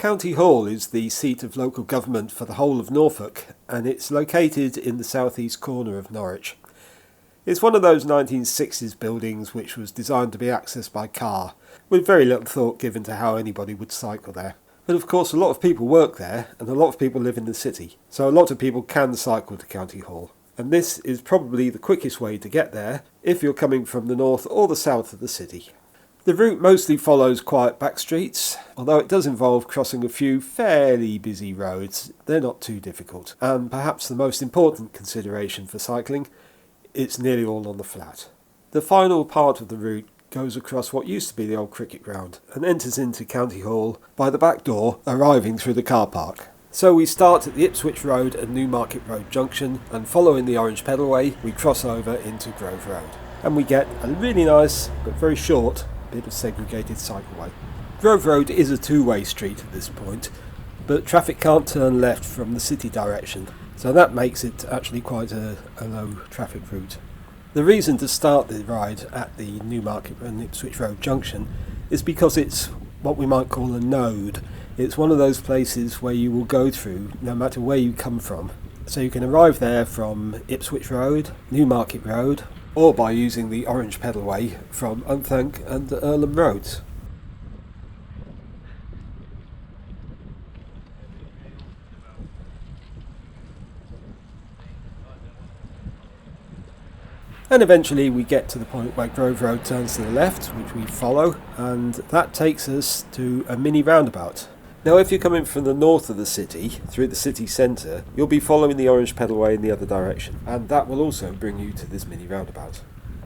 County Hall is the seat of local government for the whole of Norfolk, and it's located in the southeast corner of Norwich. It's one of those 1960s buildings which was designed to be accessed by car, with very little thought given to how anybody would cycle there. But of course a lot of people work there, and a lot of people live in the city, so a lot of people can cycle to County Hall. And this is probably the quickest way to get there if you're coming from the north or the south of the city. The route mostly follows quiet back streets, although it does involve crossing a few fairly busy roads. They're not too difficult. And perhaps the most important consideration for cycling, it's nearly all on the flat. The final part of the route goes across what used to be the old cricket ground and enters into County Hall by the back door, arriving through the car park. So we start at the Ipswich Road and Newmarket Road junction, and following the Orange Pedalway we cross over into Grove Road. And we get a really nice but very short bit of segregated cycleway. Grove Road is a two-way street at this point, but traffic can't turn left from the city direction, so that makes it actually quite a low traffic route. The reason to start the ride at the Newmarket and Ipswich Road junction is because it's what we might call a node. It's one of those places where you will go through no matter where you come from. So you can arrive there from Ipswich Road, Newmarket Road, or by using the Orange Pedalway from Unthank and Earlham Roads. And eventually we get to the point where Grove Road turns to the left, which we follow, and that takes us to a mini roundabout. Now if you're coming from the north of the city, through the city centre, you'll be following the Orange Pedalway in the other direction, and that will also bring you to this mini roundabout.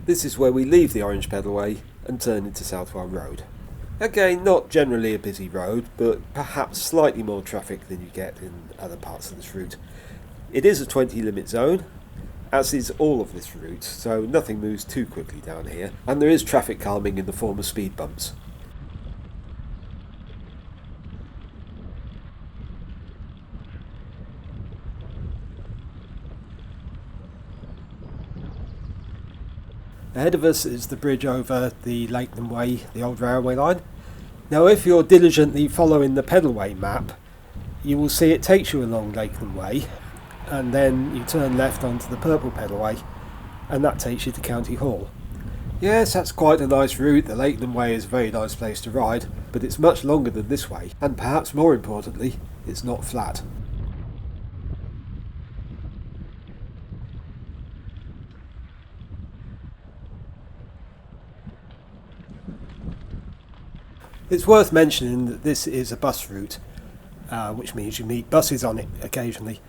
This is where we leave the Orange Pedalway and turn into Southwell Road. Again, not generally a busy road, but perhaps slightly more traffic than you get in other parts of this route. It is a 20 limit zone, as is all of this route, so nothing moves too quickly down here, and there is traffic calming in the form of speed bumps. Ahead of us is the bridge over the Lakenham Way, the old railway line. Now if you're diligently following the pedalway map, you will see it takes you along Lakenham Way, and then you turn left onto the purple pedalway, and that takes you to County Hall. Yes, that's quite a nice route. The Lakenham Way is a very nice place to ride, but it's much longer than this way, and perhaps more importantly, it's not flat. It's worth mentioning that this is a bus route, which means you meet buses on it occasionally,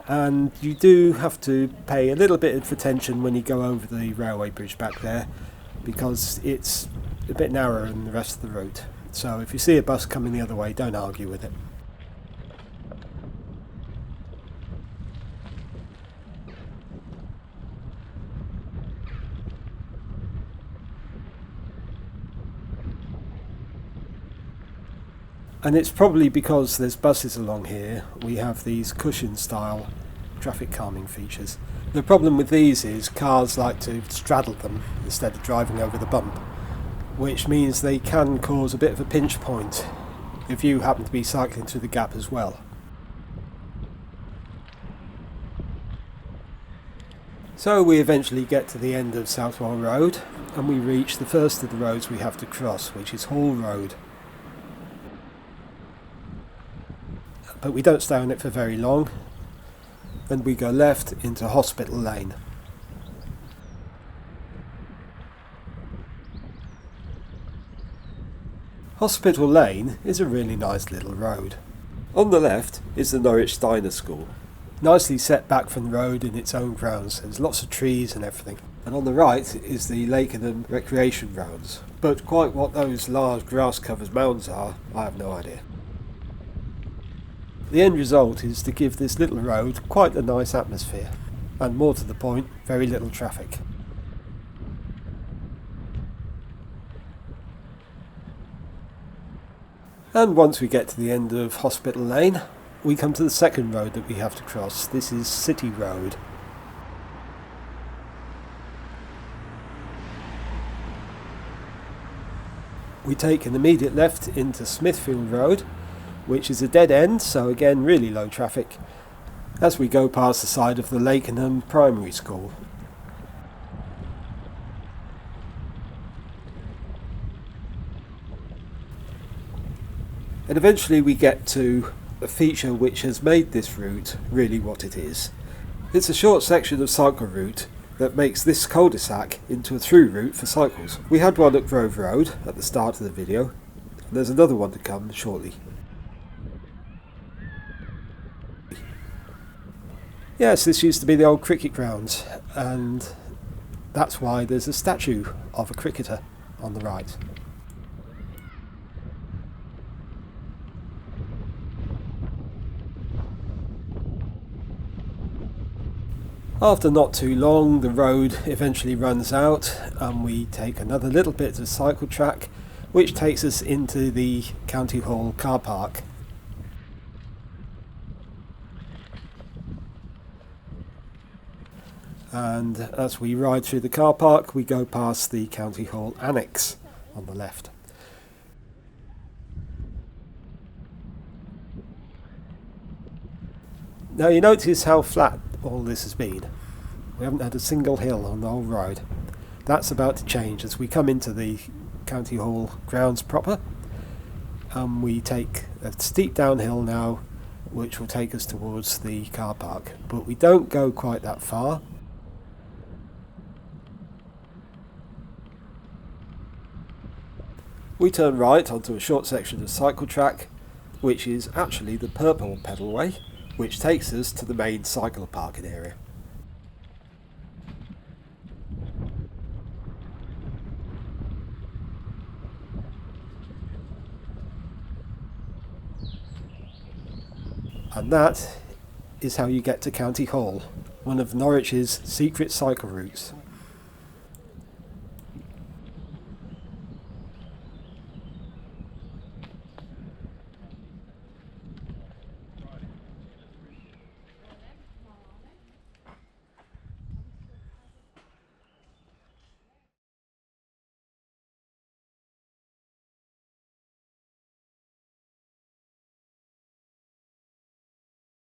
and you do have to pay a little bit of attention when you go over the railway bridge back there, because it's a bit narrower than the rest of the route. So if you see a bus coming the other way, don't argue with it. And it's probably because there's buses along here, we have these cushion style traffic calming features. The problem with these is cars like to straddle them instead of driving over the bump, which means they can cause a bit of a pinch point if you happen to be cycling through the gap as well. So we eventually get to the end of Southwell Road, and we reach the first of the roads we have to cross, which is Hall Road. But we don't stay on it for very long, and we go left into Hospital Lane. Hospital Lane is a really nice little road. On the left is the Norwich Steiner School, nicely set back from the road in its own grounds. There's lots of trees and everything. And on the right is the Lakenham recreation grounds, but quite what those large grass-covered mounds are, I have no idea. The end result is to give this little road quite a nice atmosphere, and more to the point, very little traffic. And once we get to the end of Hospital Lane, we come to the second road that we have to cross. This is City Road. We take an immediate left into Smithfield Road, which is a dead end, so again really low traffic, as we go past the side of the Lakenham Primary School. And eventually we get to a feature which has made this route really what it is. It's a short section of cycle route that makes this cul-de-sac into a through route for cycles. We had one at Grove Road at the start of the video, and there's another one to come shortly. Yes, this used to be the old cricket grounds, and that's why there's a statue of a cricketer on the right. After not too long, the road eventually runs out and we take another little bit of cycle track, which takes us into the County Hall car park. And as we ride through the car park, we go past the County Hall Annex on the left. Now you notice how flat all this has been. We haven't had a single hill on the whole road. That's about to change as we come into the County Hall grounds proper. We take a steep downhill now, which will take us towards the car park, but we don't go quite that far. We turn right onto a short section of cycle track, which is actually the purple pedalway, which takes us to the main cycle parking area. And that is how you get to County Hall, one of Norwich's secret cycle routes.